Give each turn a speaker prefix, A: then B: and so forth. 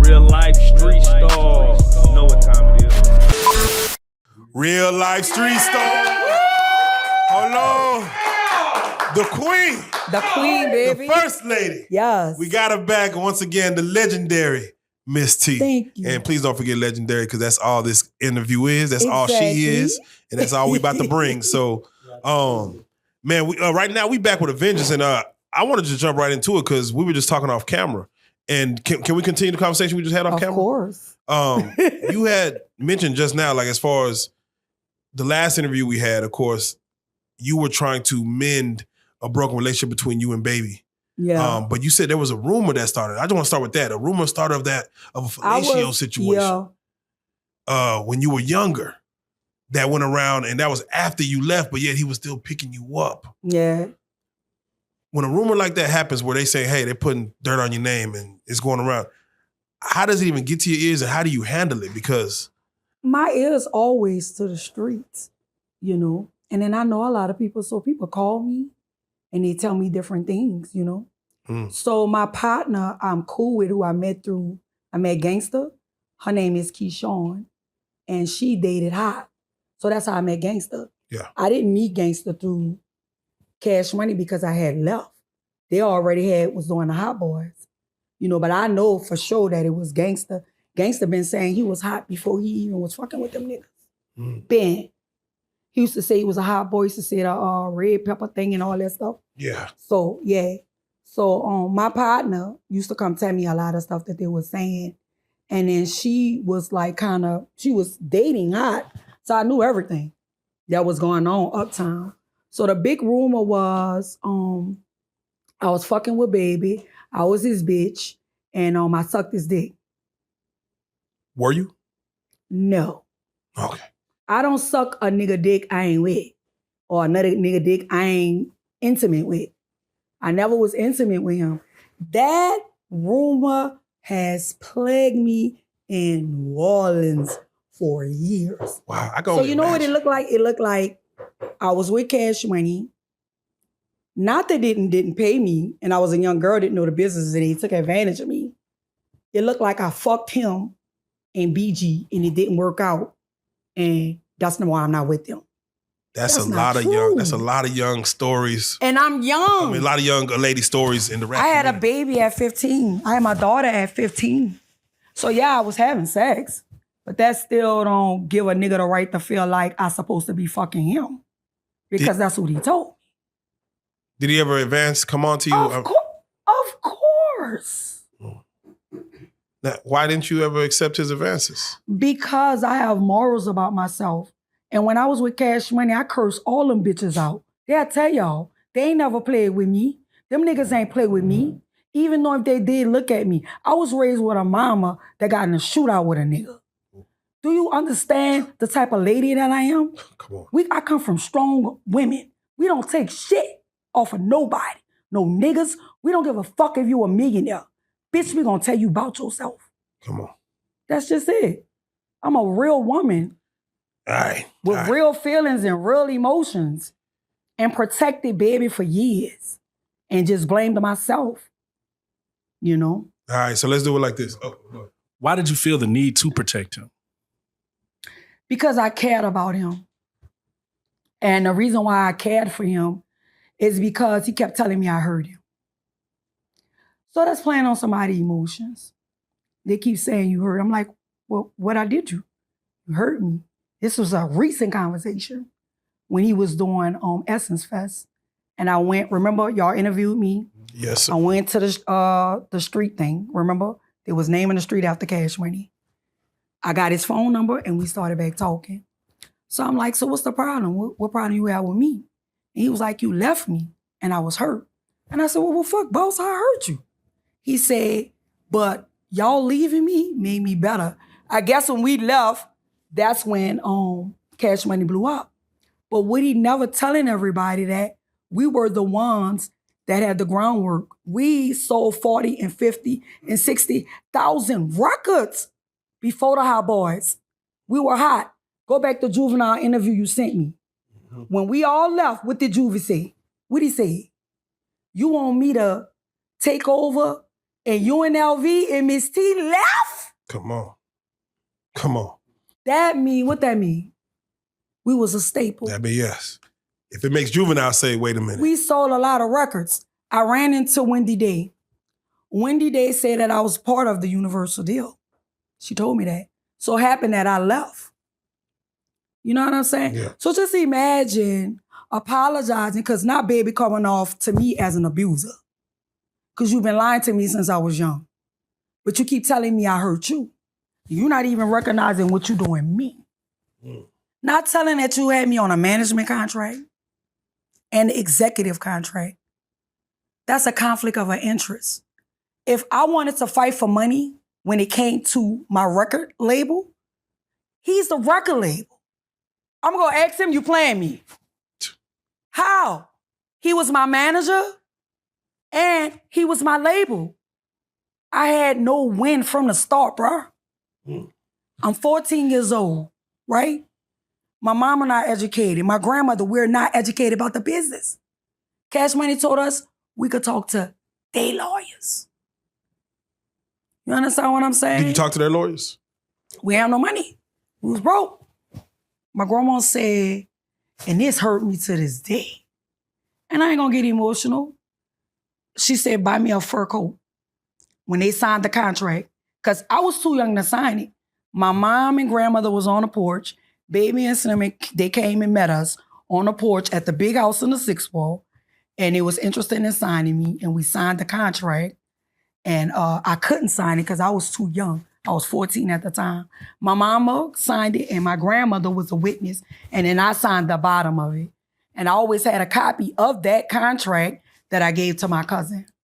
A: Real life street stars. Know what time it is.
B: Real life street star. Hello. The queen.
C: The queen, baby.
B: The first lady.
C: Yes.
B: We got her back once again, the legendary Miss T.
C: Thank you.
B: And please don't forget legendary, because that's all this interview is. That's all she is. And that's all we about to bring. So, man, we right now we back with a vengeance. And I wanted to jump right into it because we were just talking off camera. And can we continue the conversation we just had off camera?
C: Of course.
B: You had mentioned just now, like as far as the last interview we had, of course, you were trying to mend a broken relationship between you and baby.
C: Yeah.
B: But you said there was a rumor that started. I just want to start with that. A rumor started of a fellatio situation.
C: Yeah.
B: When you were younger, that went around, and that was after you left, but yet he was still picking you up.
C: Yeah.
B: When a rumor like that happens where they say, hey, they're putting dirt on your name and it's going around, how does it even get to your ears and how do you handle it? Because
C: my ears always to the streets, you know. And then I know a lot of people, so people call me and they tell me different things, you know. So my partner, I'm cool with, who I met Gangsta. Her name is Keyshawn, and she dated Hot. So that's how I met Gangsta.
B: Yeah.
C: I didn't meet Gangsta through Cash Money because I had left. They already was doing the Hot Boys, you know, but I know for sure that it was Gangsta. Gangsta been saying he was hot before he even was fucking with them niggas. Ben. He used to say he was a hot boy. He used to say the red pepper thing and all that stuff.
B: Yeah.
C: So, yeah. So, my partner used to come tell me a lot of stuff that they were saying. And then she was like she was dating Hot. So I knew everything that was going on uptown. So the big rumor was I was fucking with baby. I was his bitch. And I sucked his dick.
B: Were you?
C: No.
B: Okay.
C: I don't suck a nigga dick I ain't with, or another nigga dick I ain't intimate with. I never was intimate with him. That rumor has plagued me in New Orleans for years.
B: Wow.
C: So you know what it looked like? It looked like I was with Cash Money. Not that they didn't pay me, and I was a young girl, didn't know the business, and they took advantage of me. It looked like I fucked him and BG, and it didn't work out. And that's why I'm not with them.
B: That's a lot of young stories.
C: And I'm young.
B: I mean, a lot of young lady stories in the rap
C: I had
B: community.
C: a baby at 15. I had my daughter at 15. So yeah, I was having sex. But that still don't give a nigga the right to feel like I'm supposed to be fucking him. Because that's what he told me.
B: Did he ever come on to you?
C: Of course.
B: Now, why didn't you ever accept his advances?
C: Because I have morals about myself. And when I was with Cash Money, I cursed all them bitches out. They'll tell y'all, they ain't never played with me. Them niggas ain't played with me. Even though if they did look at me. I was raised with a mama that got in a shootout with a nigga. Do you understand the type of lady that I am?
B: Come on.
C: I come from strong women. We don't take shit off of nobody. No niggas. We don't give a fuck if you a millionaire. Bitch, we gonna tell you about yourself.
B: Come on.
C: That's just it. I'm a real woman.
B: All right.
C: With real feelings and real emotions. And protected baby for years. And just blamed myself. You know?
B: All right, so let's do it like this. Oh.
D: Why did you feel the need to protect him?
C: Because I cared about him. And the reason why I cared for him is because he kept telling me I hurt him. So that's playing on somebody's emotions. They keep saying you hurt. I'm like, well, what I did you? You hurt me. This was a recent conversation when he was doing Essence Fest. And I went, remember y'all interviewed me?
B: Yes, sir.
C: I went to the street thing, remember? There was naming the street after Cash Money. I got his phone number and we started back talking. So I'm like, so what's the problem? What problem you have with me? And he was like, you left me and I was hurt. And I said, well fuck, boss, I hurt you. He said, but y'all leaving me made me better. I guess when we left, that's when Cash Money blew up. But what he never telling everybody that we were the ones that had the groundwork. We sold 40 and 50 and 60,000 records before the Hot Boys. We were hot. Go back to Juvenile interview you sent me. When we all left, what did Juvie say? What did he say? You want me to take over and UNLV and Miss T left?
B: Come on. Come on.
C: That mean, what that mean? We was a staple.
B: That be yes. If it makes Juvenile say, wait a minute.
C: We sold a lot of records. I ran into Wendy Day. Wendy Day said that I was part of the Universal deal. She told me that. So it happened that I left. You know what I'm saying?
B: Yeah.
C: So just imagine apologizing because now baby coming off to me as an abuser. Because you've been lying to me since I was young. But you keep telling me I hurt you. You're not even recognizing what you're doing me. Not telling that you had me on a management contract and executive contract. That's a conflict of an interest. If I wanted to fight for money when it came to my record label, he's the record label. I'm gonna ask him, you playing me? How? He was my manager and he was my label. I had no win from the start, bro. I'm 14 years old, right? My mama not educated. My grandmother, we're not educated about the business. Cash Money told us we could talk to their lawyers. You understand what I'm saying?
B: Did you talk to their lawyers?
C: We have no money. We was broke. My grandma said, and this hurt me to this day, and I ain't gonna get emotional. She said, buy me a fur coat when they signed the contract, because I was too young to sign it. My mom and grandmother was on the porch. Baby and Cinnamon, they came and met us on the porch at the big house in the sixth wall, and they was interested in signing me, and we signed the contract. And I couldn't sign it because I was too young. I was 14 at the time. My mama signed it, and my grandmother was a witness, and then I signed the bottom of it. And I always had a copy of that contract that I gave to my cousin.